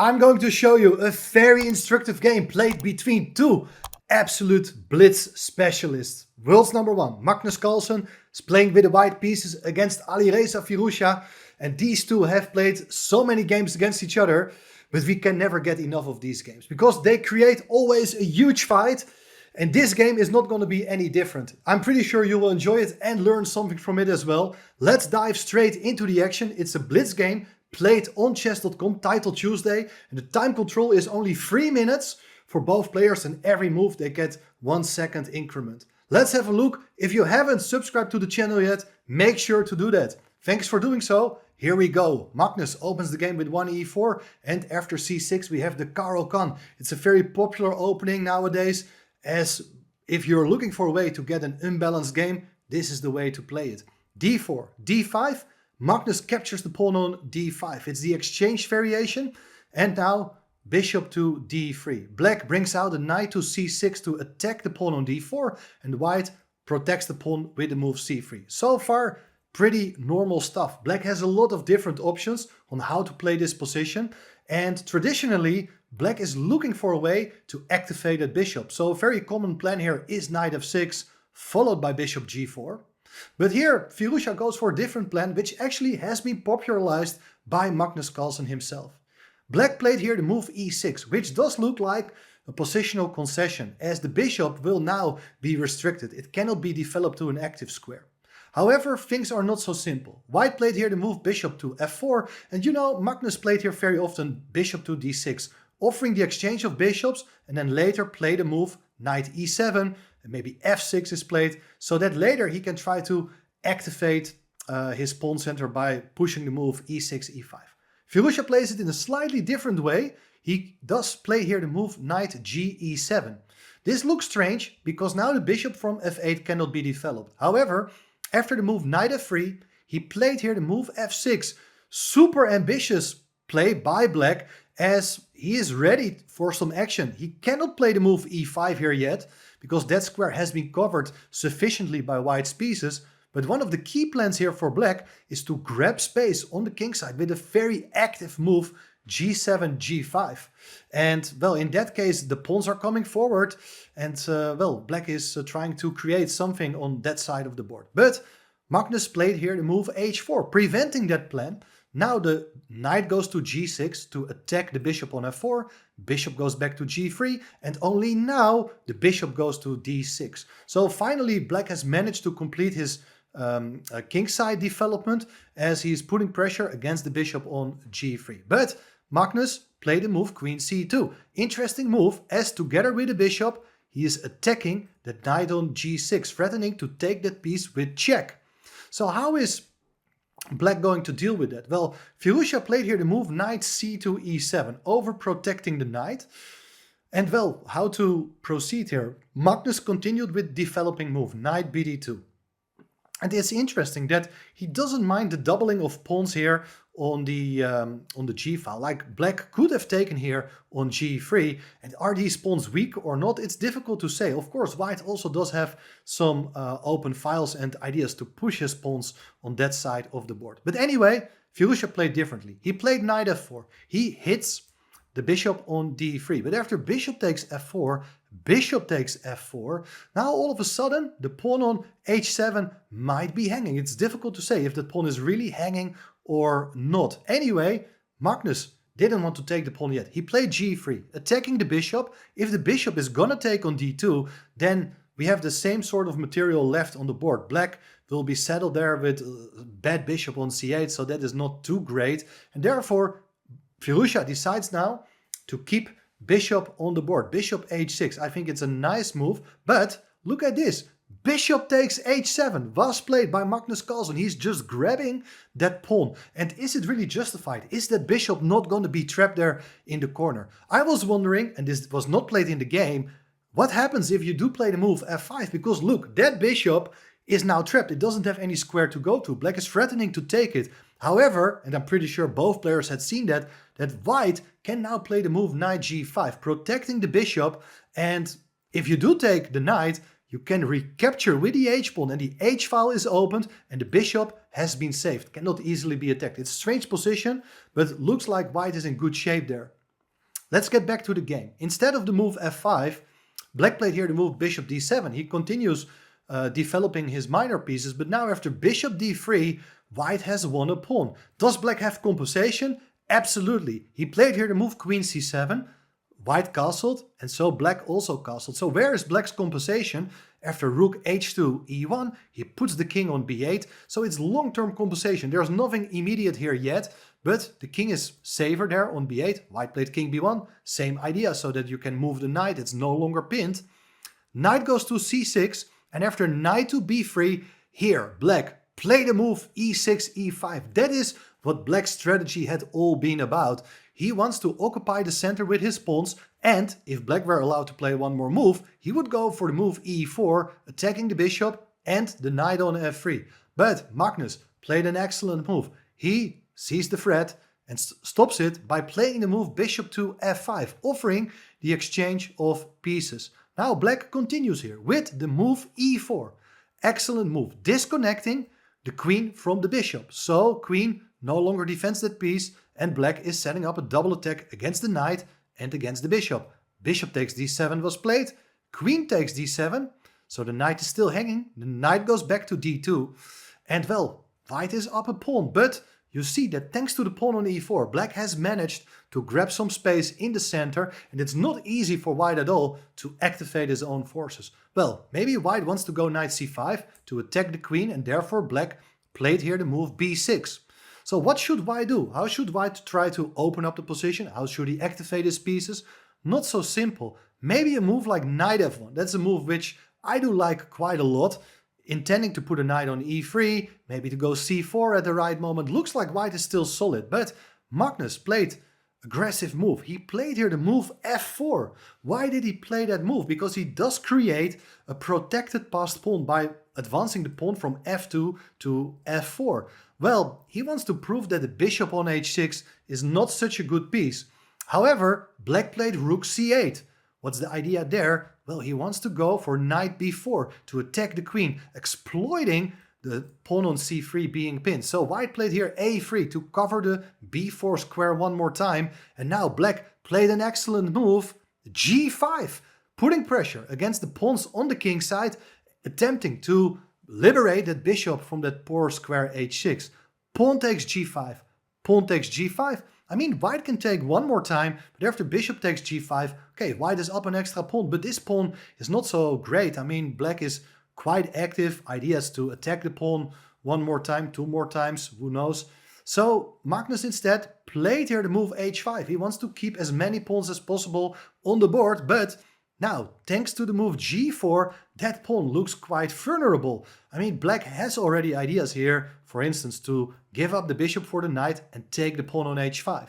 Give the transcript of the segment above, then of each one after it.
I'm going to show you a very instructive game played between two absolute blitz specialists. World's number one, Magnus Carlsen, is playing with the white pieces against Alireza Firouzja. And these two have played so many games against each other, but we can never get enough of these games because they create always a huge fight. And this game is not going to be any different. I'm pretty sure you will enjoy it and learn something from it as well. Let's dive straight into the action. It's a blitz game played on chess.com, title Tuesday. And the time control is only 3 minutes for both players, and every move they get 1 second increment. Let's have a look. If you haven't subscribed to the channel yet, make sure to do that. Thanks for doing so. Here we go. Magnus opens the game with 1 e4, and after c6 we have the Caro-Kann. It's a very popular opening nowadays, as if you're looking for a way to get an unbalanced game, this is the way to play it. d4, d5, Magnus captures the pawn on d5. It's the exchange variation. And now bishop to d3. Black brings out a knight to c6 to attack the pawn on d4, and white protects the pawn with the move c3. So far, pretty normal stuff. Black has a lot of different options on how to play this position, and traditionally Black is looking for a way to activate that bishop. So a very common plan here is knight f6 followed by bishop g4. But here Firouzja goes for a different plan, which actually has been popularized by Magnus Carlsen himself. Black played here the move e6, which does look like a positional concession, as the bishop will now be restricted. It cannot be developed to an active square. However, things are not so simple. White played here the move bishop to f4, and you know, Magnus played here very often bishop to d6, offering the exchange of bishops, and then later play the move knight e7, and maybe f6 is played, so that later he can try to activate his pawn center by pushing the move e6, e5. Firouzja plays it in a slightly different way. He does play here the move knight ge7. This looks strange because now the bishop from f8 cannot be developed. However, after the move knight f3, he played here the move f6. Super ambitious play by Black, as he is ready for some action. He cannot play the move e5 here yet, because that square has been covered sufficiently by White's pieces. But one of the key plans here for Black is to grab space on the king side with a very active move g7, g5. And well, in that case, the pawns are coming forward, and well, Black is trying to create something on that side of the board. But Magnus played here the move h4, preventing that plan. Now the knight goes to g6 to attack the bishop on f4, bishop goes back to g3, and only now the bishop goes to d6. So finally Black has managed to complete his kingside development, as he is putting pressure against the bishop on g3. But Magnus played the move queen c2. Interesting move, as together with the bishop he is attacking the knight on g6, threatening to take that piece with check. So how is Black going to deal with that? Well, Firouzja played here the move knight c2 e7, overprotecting the knight. And well, how to proceed here? Magnus continued with developing move knight bd2. And it's interesting that he doesn't mind the doubling of pawns here on the g file. Like Black could have taken here on g3, and are these pawns weak or not? It's difficult to say. Of course, White also does have some open files and ideas to push his pawns on that side of the board. But anyway, Firouzja played differently. He played knight f4. He hits the bishop on d3, but after bishop takes f4, bishop takes f4, now all of a sudden the pawn on h7 might be hanging. It's difficult to say if the pawn is really hanging or not. Anyway, Magnus didn't want to take the pawn yet. He played g3, attacking the bishop. If the bishop is gonna take on d2, then we have the same sort of material left on the board. Black will be settled there with bad bishop on c8, so that is not too great, and therefore Firouzja decides now to keep bishop on the board. Bishop h6. I think it's a nice move, but look at this. Bishop takes h7 was played by Magnus Carlsen. He's just grabbing that pawn. And is it really justified? Is that bishop not going to be trapped there in the corner? I was wondering, and this was not played in the game, what happens if you do play the move f5? Because look, that bishop is now trapped. It doesn't have any square to go to. Black is threatening to take it. However, and I'm pretty sure both players had seen that White can now play the move knight g5, protecting the bishop. And if you do take the knight, you can recapture with the h-pawn, and the h-file is opened, and the bishop has been saved. Cannot easily be attacked. It's a strange position, but looks like White is in good shape there. let's get back to the game. Instead of the move f5, black played here the move bishop d7. He continues developing his minor pieces, but now after bishop d3, white has won a pawn. Does black have compensation? Absolutely. He played here the move queen c7, white castled, and so black also castled. So where is black's compensation? After rook h2 e1, he puts the king on b8, so it's long-term compensation. There's nothing immediate here yet, but the king is safer there on b8. White played king b1, same idea, so that you can move the knight, it's no longer pinned. Knight goes to c6, and after knight to b3, here, black play the move e6, e5. That is what black's strategy had all been about. He wants to occupy the center with his pawns, and if black were allowed to play one more move, he would go for the move e4, attacking the bishop and the knight on f3. But Magnus played an excellent move. He sees the threat and stops it by playing the move bishop to f5, offering the exchange of pieces. Now black continues here with the move e4. Excellent move, disconnecting the queen from the bishop. So queen no longer defends that piece, and black is setting up a double attack against the knight and against the bishop. Bishop takes d7 was played, queen takes d7, so the knight is still hanging. The knight goes back to d2, and well, white is up a pawn, but you see that thanks to the pawn on e4, black has managed to grab some space in the center, and it's not easy for white at all to activate his own forces. Well, maybe white wants to go knight c5 to attack the queen, and therefore black played here the move b6. So what should white do? How should white try to open up the position? How should he activate his pieces? Not so simple. Maybe a move like knight f1. That's a move which I do like quite a lot. Intending to put a knight on e3, maybe to go c4 at the right moment. Looks like white is still solid, but Magnus played aggressive move. He played here the move f4. Why did he play that move? Because he does create a protected passed pawn by advancing the pawn from f2 to f4. Well, he wants to prove that the bishop on h6 is not such a good piece. However, black played rook c8. What's the idea there? Well, he wants to go for knight b4 to attack the queen, exploiting the pawn on c3 being pinned. So white played here a3 to cover the b4 square one more time. And now black played an excellent move, g5, putting pressure against the pawns on the king side, attempting to liberate that bishop from that poor square h6. Pawn takes g5, pawn takes g5. I mean, white can take one more time, but after bishop takes g5, okay, white is up an extra pawn, but this pawn is not so great. I mean, black is quite active. Ideas to attack the pawn one more time, two more times, who knows. So Magnus instead played here the move h5. He wants to keep as many pawns as possible on the board, but now, thanks to the move g4, that pawn looks quite vulnerable. I mean, black has already ideas here, for instance, to give up the bishop for the knight and take the pawn on h5.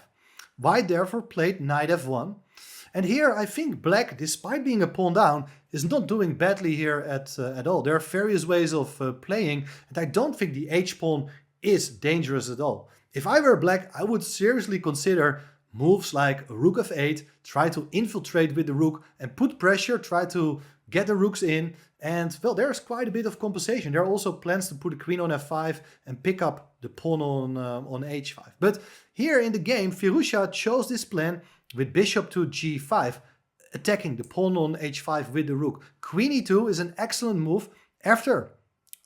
White therefore played knight f1. And here I think black, despite being a pawn down, is not doing badly here at all. There are various ways of playing, and I don't think the h-pawn is dangerous at all. If I were black, I would seriously consider moves like rook f8, try to infiltrate with the rook and put pressure, try to get the rooks in. And well, there's quite a bit of compensation. There are also plans to put the queen on f5 and pick up the pawn on h5. But here in the game, Firouzja chose this plan with bishop to g5, attacking the pawn on h5 with the rook. Queen e2 is an excellent move. After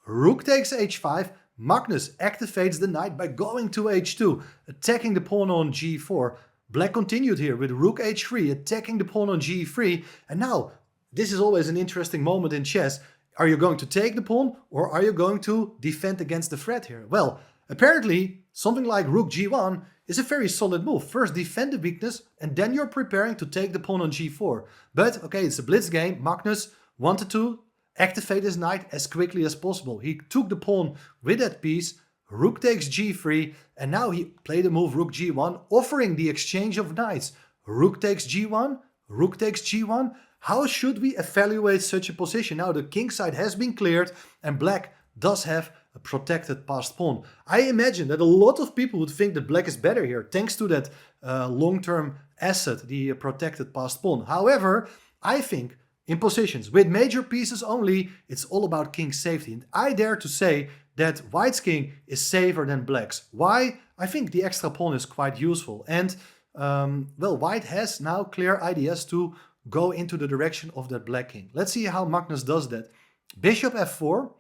rook takes h5, Magnus activates the knight by going to h2, attacking the pawn on g4. Black continued here with rook h3, attacking the pawn on g3. And now, this is always an interesting moment in chess. Are you going to take the pawn or are you going to defend against the threat here? Well, apparently, something like rook g1 is a very solid move. First defend the weakness and then you're preparing to take the pawn on g4. But, okay, it's a blitz game. Magnus wanted to activate his knight as quickly as possible. He took the pawn with that piece, rook takes g3, and now he played the move rook g1, offering the exchange of knights. Rook takes g1, rook takes g1. How should we evaluate such a position? Now the king side has been cleared and black does have a protected passed pawn. I imagine that a lot of people would think that black is better here, thanks to that long-term asset, the protected passed pawn. However, I think in positions with major pieces only, it's all about king safety. And I dare to say that white's king is safer than black's. Why? I think the extra pawn is quite useful. And well, white has now clear ideas to go into the direction of that black king. Let's see how Magnus does that. Bishop f4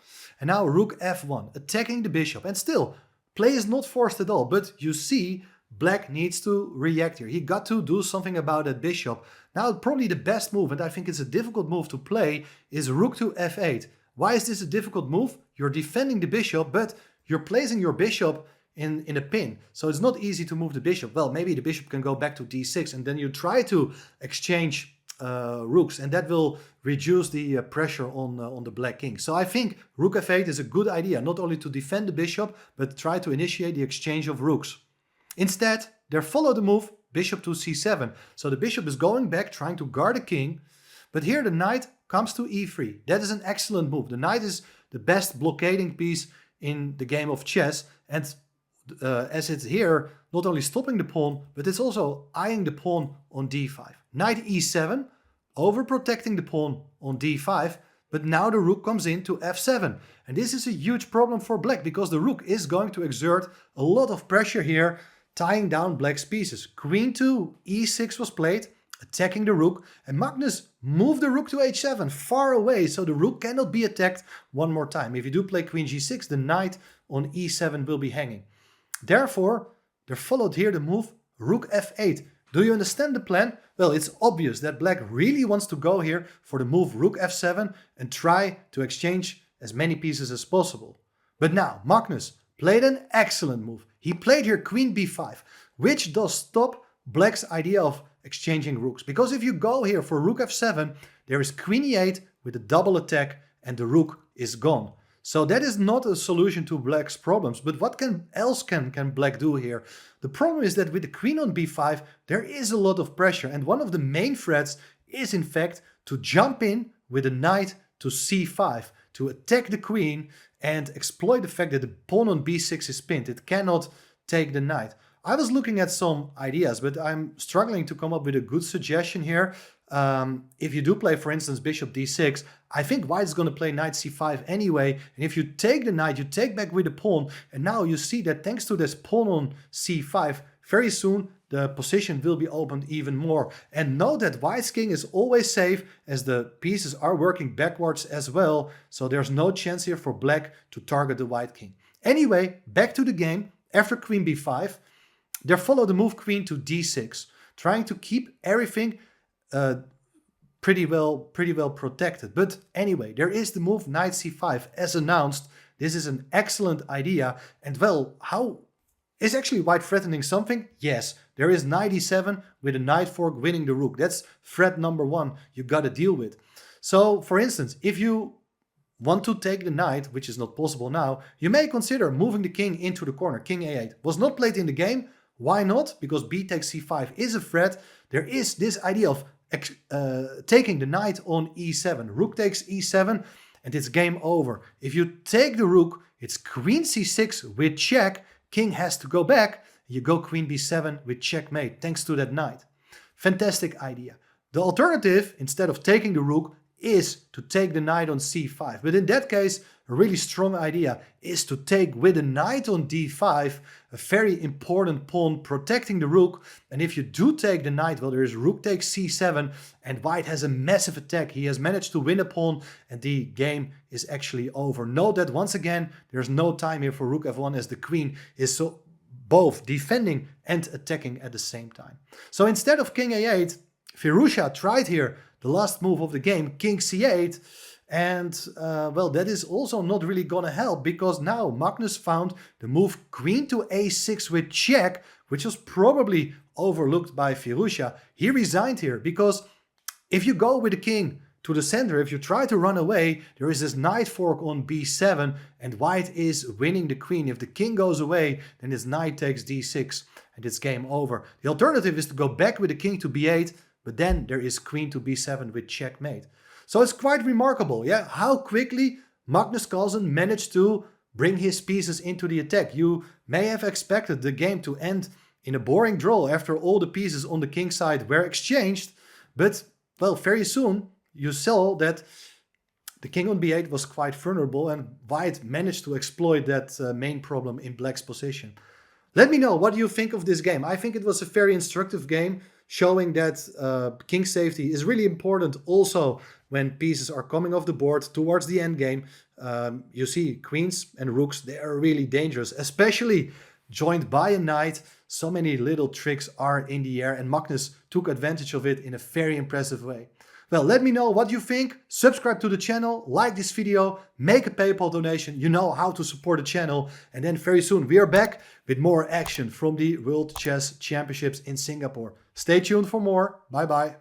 and now rook f1, attacking the bishop. And still, play is not forced at all, but you see black needs to react here. He got to do something about that bishop. Now probably the best move, and I think it's a difficult move to play, is rook to f8. Why is this a difficult move? You're defending the bishop, but you're placing your bishop in a pin. So it's not easy to move the bishop. Well, maybe the bishop can go back to d6 and then you try to exchange rooks, and that will reduce the pressure on the black king. So I think rook f8 is a good idea, not only to defend the bishop, but try to initiate the exchange of rooks. Instead, they follow the move bishop to c7. So the bishop is going back, trying to guard the king, but here the knight comes to e3. That is an excellent move. The knight is the best blockading piece in the game of chess, and as it's here, not only stopping the pawn, but it's also eyeing the pawn on d5. Knight e7, overprotecting the pawn on d5, but now the rook comes in to f7. And this is a huge problem for black, because the rook is going to exert a lot of pressure here, tying down black's pieces. Queen to e6 was played, attacking the rook, and Magnus moved the rook to h7, far away, so the rook cannot be attacked one more time. If you do play queen g6, the knight on e7 will be hanging. Therefore, there followed here the move rook f8. Do you understand the plan? Well, it's obvious that black really wants to go here for the move rook f7 and try to exchange as many pieces as possible. But now, Magnus played an excellent move. He played here queen b5, which does stop black's idea of exchanging rooks. Because if you go here for rook f7, there is queen e8 with a double attack and the rook is gone. So that is not a solution to black's problems. But what else can black do here? The problem is that with the queen on b5, there is a lot of pressure. And one of the main threats is in fact to jump in with a knight to c5, to attack the queen and exploit the fact that the pawn on b6 is pinned. It cannot take the knight. I was looking at some ideas, but I'm struggling to come up with a good suggestion here. If you do play, for instance, bishop d6, I think white is going to play knight c5 anyway. And if you take the knight, you take back with the pawn. And now you see that thanks to this pawn on c5, very soon the position will be opened even more. And note that white's king is always safe, as the pieces are working backwards as well. So there's no chance here for black to target the white king. Anyway, back to the game. After queen b5, there followed the move queen to d6, trying to keep everything pretty well protected. But anyway, there is the move knight c5 as announced. This is an excellent idea. And well, how is actually white threatening something? Yes, there is knight e7 with a knight fork winning the rook. That's threat number one you gotta deal with. So for instance, if you want to take the knight, which is not possible now, you may consider moving the king into the corner. King a8 was not played in the game. Why not? Because b takes c5 is a threat. There is this idea of taking the knight on e7. Rook takes e7 and it's game over. If you take the rook, it's queen c6 with check. King has to go back. You go queen b7 with checkmate thanks to that knight. Fantastic idea. The alternative, instead of taking the rook, is to take the knight on c5. But in that case, a really strong idea is to take with the knight on d5, a very important pawn protecting the rook. And if you do take the knight, well, there is rook takes c7 and white has a massive attack. He has managed to win a pawn and the game is actually over. Note that once again, there's no time here for rook f1 as the queen is so both defending and attacking at the same time. So instead of king a8, Firouzja tried here the last move of the game, king c8, and well, that is also not really gonna help, because now Magnus found the move queen to a6 with check, which was probably overlooked by Firouzja. He resigned here, because if you go with the king to the center, if you try to run away, there is this knight fork on b7, and white is winning the queen. If the king goes away, then his knight takes d6, and it's game over. The alternative is to go back with the king to b8, but then there is queen to b7 with checkmate. So it's quite remarkable, yeah, how quickly Magnus Carlsen managed to bring his pieces into the attack. You may have expected the game to end in a boring draw after all the pieces on the king side were exchanged, but well, very soon you saw that the king on b8 was quite vulnerable and white managed to exploit that main problem in black's position. Let me know what you think of this game. I think it was a very instructive game, showing that king safety is really important also when pieces are coming off the board towards the end game. You see queens and rooks, they are really dangerous, especially joined by a knight. So many little tricks are in the air, and Magnus took advantage of it in a very impressive way. Well, let me know what you think. Subscribe to the channel, like this video, make a PayPal donation. You know how to support the channel. And then very soon we are back with more action from the World Chess Championships in Singapore. Stay tuned for more. Bye bye.